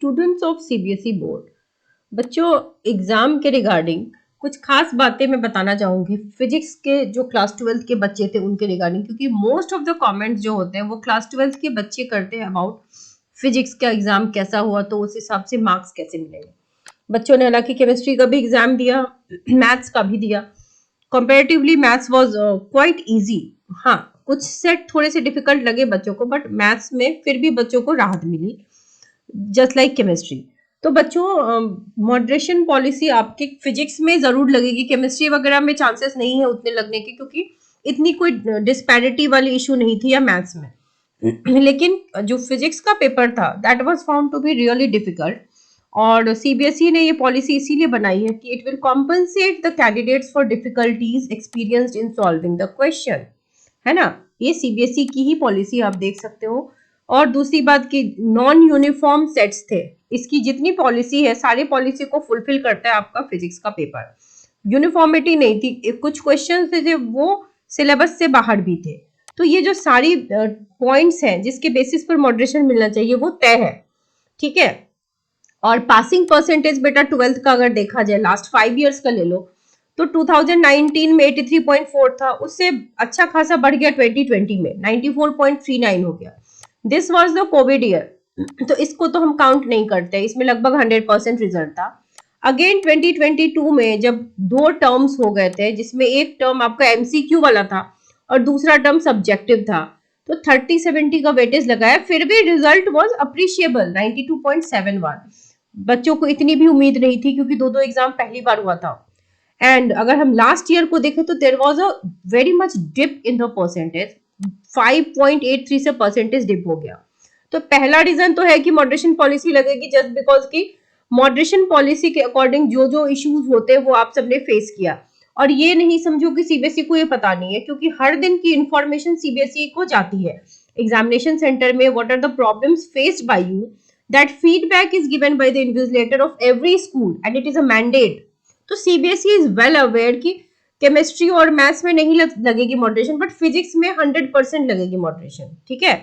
Students of CBSE board, बच्चों exam के regarding कुछ खास बातें मैं बताना चाहूंगी फिजिक्स के जो क्लास 12th के बच्चे थे उनके रिगार्डिंग, क्योंकि मोस्ट ऑफ द कमेंट्स जो होते हैं वो क्लास 12th के बच्चे करते हैं अबाउट फिजिक्स का एग्जाम कैसा हुआ, तो उस हिसाब से मार्क्स कैसे मिलेंगे। बच्चों ने हालांकि केमिस्ट्री का भी एग्जाम दिया, मैथ्स का भी दिया। Comparatively maths was quite easy. हाँ, कुछ सेट थोड़े से डिफिकल्ट लगे बच्चों को, बट मैथ्स में फिर भी बच्चों को राहत मिली, जस्ट लाइक केमिस्ट्री। तो बच्चों मॉडरेशन पॉलिसी आपके फिजिक्स में जरूर लगेगी, केमिस्ट्री वगैरह में चांसेस नहीं है उतने लगने के, क्योंकि इतनी कोई डिस्पैरिटी वाली इशू नहीं थी या मैथ्स में। लेकिन जो फिजिक्स का पेपर था that was found to be really difficult, और सीबीएसई ने ये पॉलिसी इसीलिए बनाई है कि it will compensate the candidates for difficulties experienced in solving the question, है ना। ये सीबीएसई की ही पॉलिसी आप देख सकते हो। और दूसरी बात की नॉन यूनिफॉर्म सेट्स थे, इसकी जितनी पॉलिसी है सारी पॉलिसी को फुलफिल करता है आपका फिजिक्स का पेपर। यूनिफॉर्मिटी नहीं थी, कुछ क्वेश्चन थे वो सिलेबस से बाहर भी थे। तो ये जो सारी पॉइंट्स हैं जिसके बेसिस पर मॉडरेशन मिलना चाहिए वो तय है, ठीक है। और पासिंग परसेंटेज बेटा 12th का अगर देखा जाए लास्ट 5 इयर्स का ले लो तो 2019 में 83.4 था, उससे अच्छा खासा बढ़ गया 2020 में 94.39 हो गया। This was the Covid year, तो इसको तो हम काउंट नहीं करते, इसमें लगभग 100% रिजल्ट था। अगेन 2022 में जब दो टर्म्स हो गए थे, जिसमें एक टर्म आपका एमसीक्यू वाला था और दूसरा टर्म सब्जेक्टिव था, तो 30-70 का वेटेज लगाया, फिर भी रिजल्ट वाज अप्रिशिएबल 92.71। बच्चों को इतनी भी उम्मीद नहीं थी क्योंकि दो एग्जाम पहली बार हुआ था। एंड अगर हम लास्ट ईयर को देखें तो there was a very much dip in the percentage, 5.83 से परसेंटेज डिप हो गया। तो पहला रीजन तो है कि मॉडरेशन पॉलिसी लगेगी, जस्ट बिकॉज की मॉडरेशन पॉलिसी के अकॉर्डिंग जो जो इश्यूज होते हैं वो आप सबने फेस किया। और ये नहीं समझो कि सीबीएसई को ये पता नहीं है, क्योंकि हर दिन की इंफॉर्मेशन सीबीएसई को जाती है एग्जामिनेशन सेंटर में। What are the problems faced by you, that feedback is given by the invigilator of every school and it is a mandate. तो सीबीएसई इज वेल अवेयर कि केमिस्ट्री और maths में नहीं लगेगी मॉडरेशन, बट फिजिक्स में 100% लगेगी moderation, ठीक है।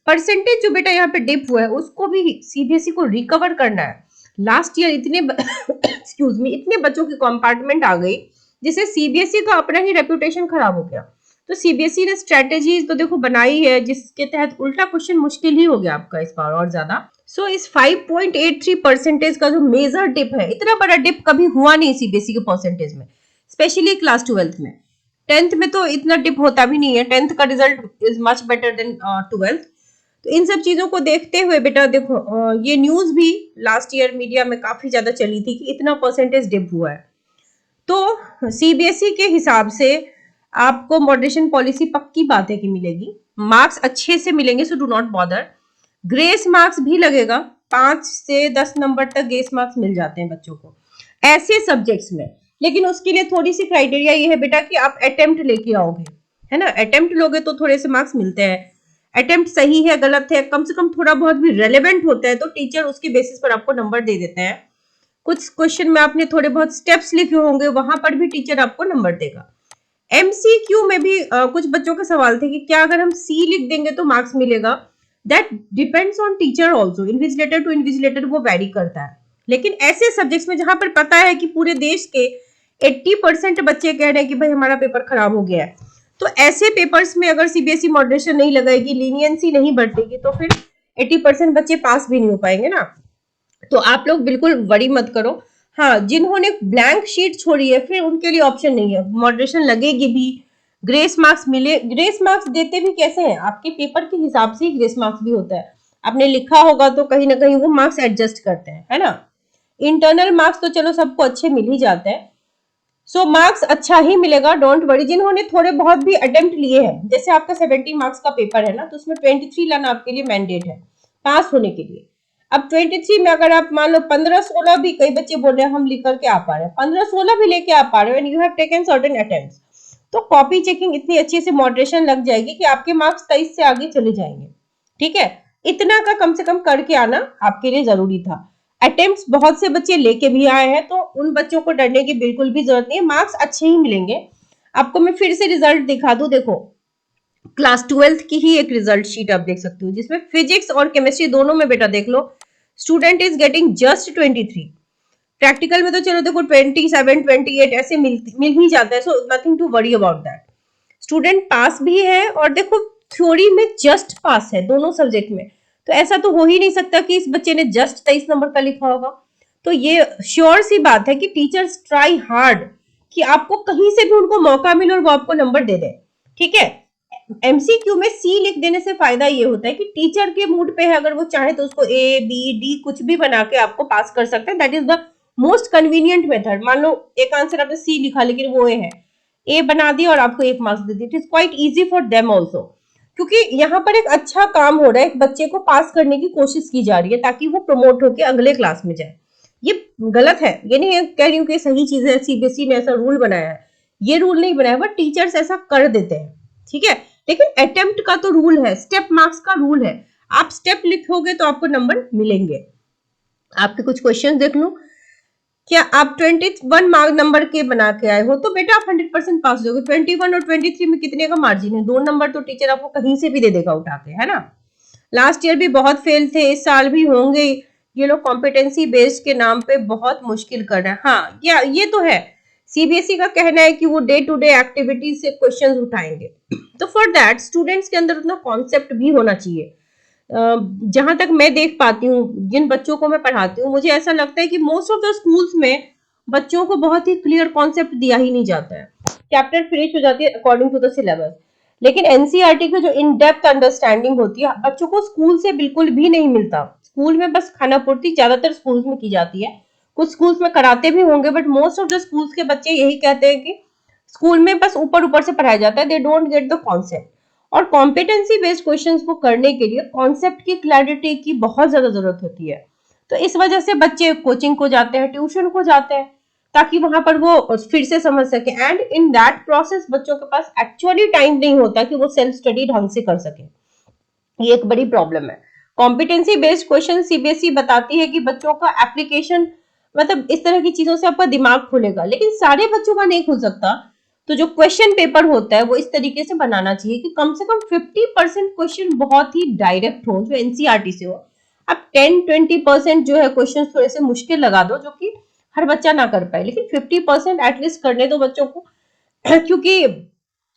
परसेंटेज जो बेटा यहाँ पे डिप हुआ है उसको भी सीबीएसई को रिकवर करना है। लास्ट ईयर इतने एक्सक्यूज मी इतने बच्चों की कंपार्टमेंट आ गई जिससे सीबीएसई का अपना ही रेपुटेशन खराब हो गया। तो सीबीएसई ने स्ट्रेटेजीज तो देखो बनाई है जिसके तहत उल्टा क्वेश्चन मुश्किल ही हो गया आपका इस बार और ज्यादा। सो इस 5.83 परसेंटेज का जो मेजर डिप है, इतना बड़ा डिप कभी हुआ नहीं सीबीएसई के परसेंटेज में, स्पेशली क्लास 12th में। 10th में तो इतना डिप होता भी नहीं है, 10th का result is much better than 12th। तो इन सब चीजों को देखते हुए बेटा देखो, ये न्यूज भी लास्ट ईयर मीडिया में काफी ज्यादा चली थी कि इतना परसेंटेज डिप हुआ है। तो सीबीएसई के हिसाब से आपको मॉडरेशन पॉलिसी पक्की बात है कि मिलेगी, मार्क्स अच्छे से मिलेंगे, so do not bother. Grace marks भी लगेगा, 5 से 10 नंबर तक ग्रेस मार्क्स मिल जाते हैं बच्चों को ऐसे सब्जेक्ट्स में। लेकिन उसके लिए थोड़ी सी क्राइटेरिया ये है बेटा कि आप अटेम्प्ट लेके आओगे, है ना। अटेम्प्ट लोगे तो थोड़े से मार्क्स मिलते हैं। अटेम्प्ट सही है गलत है कम से कम थोड़ा बहुत भी रेलेवेंट होता है तो टीचर उसके बेसिस पर आपको नंबर दे देते हैं। कुछ क्वेश्चन में आपने थोड़े बहुत स्टेप्स लिखे होंगे, वहां पर भी टीचर आपको नंबर देगा। एमसीक्यू में भी कुछ बच्चों के सवाल थे कि क्या अगर हम सी लिख देंगे तो मार्क्स मिलेगा। That depends on teacher also, invigilator to invigilator वो वेरी करता है। लेकिन ऐसे सब्जेक्ट्स में जहां पर पता है कि पूरे देश के 80% बच्चे कह रहे हैं कि भाई हमारा पेपर खराब हो गया है, तो ऐसे पेपर्स में अगर सीबीएसई मॉडरेशन नहीं लगाएगी, लीनियंसी नहीं बरतेगी, तो फिर 80% बच्चे पास भी नहीं हो पाएंगे ना। तो आप लोग बिल्कुल वरी मत करो। हाँ, जिन्होंने ब्लैंक शीट छोड़ी है फिर उनके लिए ऑप्शन नहीं है, मॉडरेशन लगेगी भी, ग्रेस मार्क्स मिले। ग्रेस मार्क्स देते भी कैसे हैं, आपके पेपर के हिसाब से ही ग्रेस मार्क्स भी होता है। आपने लिखा होगा तो कहीं ना कहीं वो मार्क्स एडजस्ट करते हैं, है ना। इंटरनल मार्क्स तो चलो सबको अच्छे मिल ही जाते हैं, सो मार्क्स अच्छा ही मिलेगा, डोंट वरी। जिन्होंने थोड़े बहुत भी अटेम्प्ट लिए हैं, जैसे आपका 70 मार्क्स का पेपर है ना, तो उसमें 23 लाना आपके लिए मैंडेट है पास होने के लिए। अब 23 में अगर आप मान लो 15-16 भी, कई बच्चे बोल रहे हैं हम लिख करके आ पा रहे हैं, 15-16 भी लेके आ पा रहे हो and you have taken certain attempts, तो कॉपी चेकिंग इतनी अच्छी से मॉडरेशन लग जाएगी कि आपके मार्क्स 23 से आगे चले जाएंगे, ठीक है। इतना का कम से कम करके आना आपके लिए जरूरी था। अटेम्प्ट्स बहुत से बच्चे लेके भी आए हैं, तो उन बच्चों को डरने की बिल्कुल भी जरूरत नहीं है, मार्क्स अच्छे ही मिलेंगे आपको। मैं फिर से रिजल्ट दिखा दूं, देखो क्लास 12th की ही एक रिजल्ट शीट आप देख सकते हो जिसमें फिजिक्स और केमिस्ट्री दोनों में बेटा देख लो student is getting just 23। Practical में तो चलो देखो 27 28 ऐसे मिल ही जाता है, so nothing to worry about that. Student pass भी है और देखो थ्योरी में जस्ट पास है दोनों सब्जेक्ट में, तो ऐसा तो हो ही नहीं सकता कि इस बच्चे ने जस्ट 23 नंबर का लिखा होगा। तो ये श्योर सी बात है कि टीचर्स ट्राई हार्ड कि आपको कहीं से भी उनको मौका मिले और वो आपको नंबर दे दे, ठीक है। एमसीक्यू में सी लिख देने से फायदा ये होता है कि टीचर के मूड पे है, अगर वो चाहे तो उसको ए बी डी कुछ भी बना के आपको पास कर सकते हैं। That is the most convenient method. मान लो एक आंसर आपने सी लिखा लेकिन वो ए है, ए बना दिया और आपको 1 मार्क्स दे दिया। It is quite easy for them also, क्योंकि यहाँ पर एक अच्छा काम हो रहा है, एक बच्चे को पास करने की कोशिश की जा रही है ताकि वो प्रमोट होकर अगले क्लास में जाए। ये गलत है, ये नहीं कह रही हूँ कि सही चीज है, सीबीएसई ने ऐसा रूल बनाया है, ये रूल नहीं बनाया, बट टीचर्स ऐसा कर देते हैं, ठीक है। लेकिन अटेम्प्ट का तो रूल है, स्टेप मार्क्स का रूल है, आप स्टेप लिखोगे तो आपको नंबर मिलेंगे। आपके कुछ क्वेश्चन देख लूं, क्या आप 21 मार्क नंबर के बना के आए हो तो बेटा आप 100% पास हो जाओगे। 21 और 23 में कितने का मार्जिन है, 2 नंबर तो टीचर आपको कहीं से भी दे देगा उठा के, है ना। लास्ट ईयर भी बहुत फेल थे, इस साल भी होंगे। ये लोग कॉम्पिटेंसी बेस्ड के नाम पे बहुत मुश्किल कर रहे हैं। हाँ ये तो है, सीबीएसई का कहना है कि वो डे टू डे एक्टिविटीज से क्वेश्चंस उठाएंगे, तो फॉर दैट स्टूडेंट्स के अंदर उतना कॉन्सेप्ट भी होना चाहिए। जहां तक मैं देख पाती हूँ, जिन बच्चों को मैं पढ़ाती हूँ, मुझे ऐसा लगता है कि मोस्ट ऑफ द स्कूल्स में बच्चों को बहुत ही क्लियर कॉन्सेप्ट दिया ही नहीं जाता है। चैप्टर फिनिश हो जाती है अकॉर्डिंग टू द सिलेबस, लेकिन एनसीईआरटी की जो इन डेप्थ अंडरस्टैंडिंग होती है बच्चों को स्कूल से बिल्कुल भी नहीं मिलता। स्कूल में बस खाना पूर्ति ज्यादातर स्कूल्स में की जाती है, कुछ स्कूल्स में कराते भी होंगे, but most of the schools के बच्चे यही कहते हैं कि स्कूल में बस ऊपर ऊपर से पढ़ाया जाता है, they don't get the concept. और कॉम्पिटेंसी बेस्ड क्वेश्चंस को करने के लिए कॉन्सेप्ट की क्लैरिटी की बहुत ज्यादा जरूरत होती है। तो इस वजह से बच्चे कोचिंग को जाते हैं, ट्यूशन को जाते हैं, ताकि वहां पर वो फिर से समझ सके। एंड इन दैट प्रोसेस बच्चों के पास एक्चुअली टाइम नहीं होता कि वो सेल्फ स्टडी ढंग से कर सके। ये एक बड़ी प्रॉब्लम है। कॉम्पिटेंसी बेस्ड क्वेश्चन सीबीएसई बताती है कि बच्चों का एप्लीकेशन, मतलब इस तरह की चीजों से आपका दिमाग खुलेगा, लेकिन सारे बच्चों का नहीं खुल सकता। तो जो क्वेश्चन पेपर होता है वो इस तरीके से बनाना चाहिए कि कम से कम 50% क्वेश्चन बहुत ही डायरेक्ट हो, जो एनसीईआरटी से हो। अब 10-20% जो है क्वेश्चन थोड़े से मुश्किल लगा दो, जो कि हर बच्चा ना कर पाए, लेकिन 50% एटलीस्ट करने दो बच्चों को। क्योंकि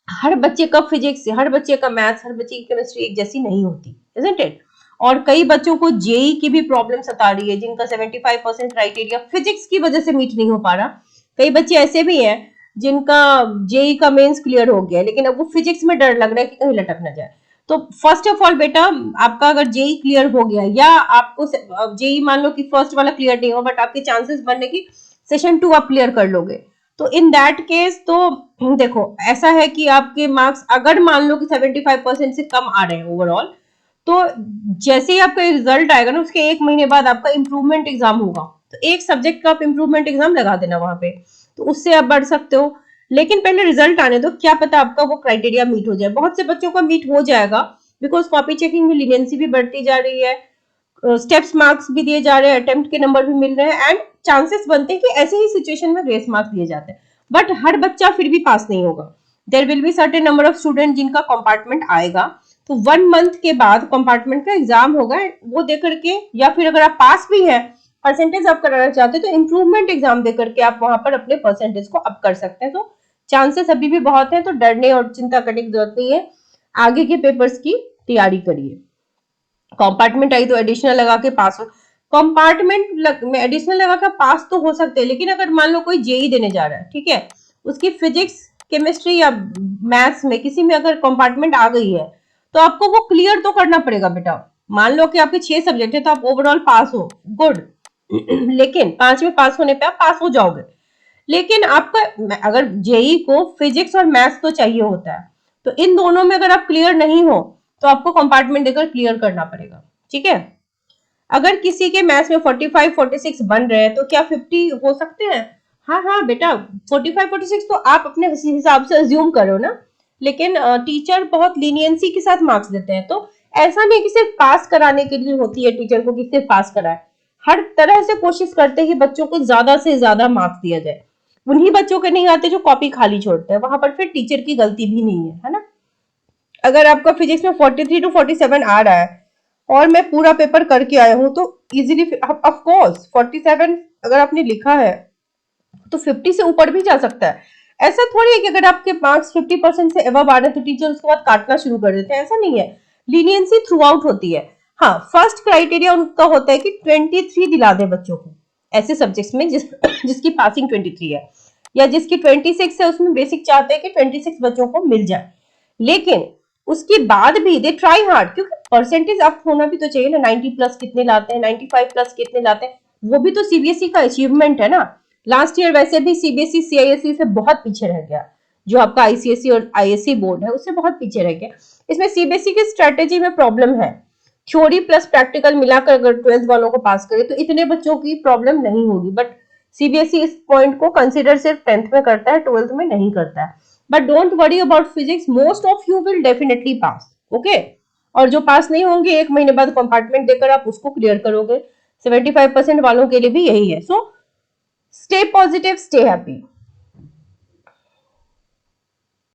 हर बच्चे का फिजिक्स, हर बच्चे का मैथ्स, हर बच्चे की केमिस्ट्री एक जैसी नहीं होती, इजंट इट। और कई बच्चों को जेई की भी प्रॉब्लम सता रही है, जिनका 75% क्राइटेरिया फिजिक्स की वजह से मीट नहीं हो पा रहा। कई बच्चे ऐसे भी हैं जिनका जेई का मेंस क्लियर हो गया, लेकिन अब वो फिजिक्स में डर लग रहा है कि कहीं लटक ना जाए। तो फर्स्ट ऑफ ऑल बेटा, आपका अगर जेई क्लियर हो गया, या आपको जेई मान लो कि फर्स्ट वाला क्लियर नहीं हो, बट आपके चांसेस बनने की सेशन 2 आप क्लियर कर लोगे, तो इन दैट केस तो देखो ऐसा है कि आपके मार्क्स अगर मान लो कि 75% से कम आ रहे हैं ओवरऑल, तो जैसे ही आपका रिजल्ट आएगा ना, उसके 1 महीने बाद आपका इंप्रूवमेंट एग्जाम होगा, तो एक सब्जेक्ट का आप इंप्रूवमेंट एग्जाम लगा देना वहां पे, तो उससे आप बढ़ सकते हो। लेकिन पहले रिजल्ट आने दो, क्या पता आपका वो क्राइटेरिया मीट हो जाए। बहुत से बच्चों का मीट हो जाएगा, बिकॉज कॉपी चेकिंग में लीनियंसी भी बढ़ती जा रही है, स्टेप्स मार्क्स भी दिए जा रहे हैं, अटेम्प्ट के नंबर भी मिल रहे हैं, एंड चांसेस बनते हैं कि ऐसे ही सिचुएशन में ग्रेस मार्क्स दिए जाते हैं। बट हर बच्चा फिर भी पास नहीं होगा। There will be certain number of student जिनका कंपार्टमेंट आएगा, तो 1 मंथ के बाद कंपार्टमेंट का एग्जाम होगा, वो दे करके, या फिर अगर आप पास भी है, परसेंटेज अप कराना चाहते हैं, तो इंप्रूवमेंट एग्जाम दे करके आप वहां पर अपने परसेंटेज को अप कर सकते हैं। तो चांसेस अभी भी बहुत है, तो डरने और चिंता करने की जरूरत नहीं है। आगे के पेपर्स की तैयारी करिए। कंपार्टमेंट आई तो एडिशनल लगा के पास हो, कंपार्टमेंट में एडिशनल लगा के पास तो हो सकते हैं, लेकिन अगर मान लो कोई जेई देने जा रहा है, ठीक है, उसकी फिजिक्स केमिस्ट्री या मैथ्स में किसी में अगर कंपार्टमेंट आ गई है, तो आपको वो क्लियर तो करना पड़ेगा बेटा। मान लो कि आपके 6 सब्जेक्ट है, तो आप ओवरऑल पास हो, गुड। लेकिन 5 में पास होने पे आप पास हो जाओगे, लेकिन आपका अगर जेई को फिजिक्स और मैथ्स तो चाहिए होता है, तो इन दोनों में अगर आप क्लियर नहीं हो, तो आपको कंपार्टमेंट देकर क्लियर करना पड़ेगा, ठीक है। अगर किसी के मैथ्स में 45-46 बन रहे हैं, तो क्या 50 हो सकते हैं? हाँ हाँ बेटा, 45-46 तो आप अपने हिसाब से अज्यूम करो ना, लेकिन टीचर बहुत लीनियंसी के साथ मार्क्स देते हैं। तो ऐसा नहीं कि सिर्फ पास कराने के लिए होती है टीचर को कि सिर्फ पास कराए, हर तरह से कोशिश करते हैं कि बच्चों को ज्यादा से ज्यादा मार्क्स दिया जाए। उन्हीं बच्चों के नहीं आते जो कॉपी खाली छोड़ते हैं, वहां पर फिर टीचर की गलती भी नहीं है ना। अगर आपका फिजिक्स में 43 to 47 आ रहा है, और मैं पूरा पेपर करके आया हूँ, तो इजीली ऑफ कोर्स 47 अगर आपने लिखा है तो 50 से ऊपर भी जा सकता है। ऐसा थोड़ी है कि अगर आपके मार्क्स 50% से अबव आ रहे हैं तो टीचर उसके बाद काटना शुरू कर देते हैं, ऐसा नहीं है। लीनियंसी थ्रू आउट होती है। हाँ, फर्स्ट क्राइटेरिया उनका होता है कि 23 दिला दे बच्चों को ऐसे सब्जेक्ट्स में जिसकी पासिंग 23 है, या जिसकी 26 है, उसमें बेसिक चाहते हैं कि 26 बच्चों को मिल जाए। लेकिन उसके बाद भी दे ट्राई हार्ड, क्योंकि परसेंटेज अप होना भी तो चाहिए ना। 90 प्लस कितने लाते हैं, 95 प्लस कितने लाते हैं, वो भी तो सीबीएसई का अचीवमेंट है ना। लास्ट ईयर वैसे भी सीबीएसई सीआईएसई से बहुत पीछे रह गया, जो आपका आईसीएसई और आईएससी बोर्ड है उससे बहुत पीछे रह गया। इसमें सीबीएसई की स्ट्रेटेजी में प्रॉब्लम है। थ्योरी प्लस प्रैक्टिकल मिलाकर अगर 12th वालों को पास करे तो इतने बच्चों की प्रॉब्लम नहीं होगी, बट सीबीएसई इस पॉइंट को कंसिडर सिर्फ 10th में करता है, 12th में नहीं करता है। But don't worry about physics, most of you will definitely pass, okay. और जो पास नहीं होंगे, 1 महीने बाद कंपार्टमेंट देकर आप उसको क्लियर करोगे। 75% वालों के लिए भी यही है। So stay positive, stay happy.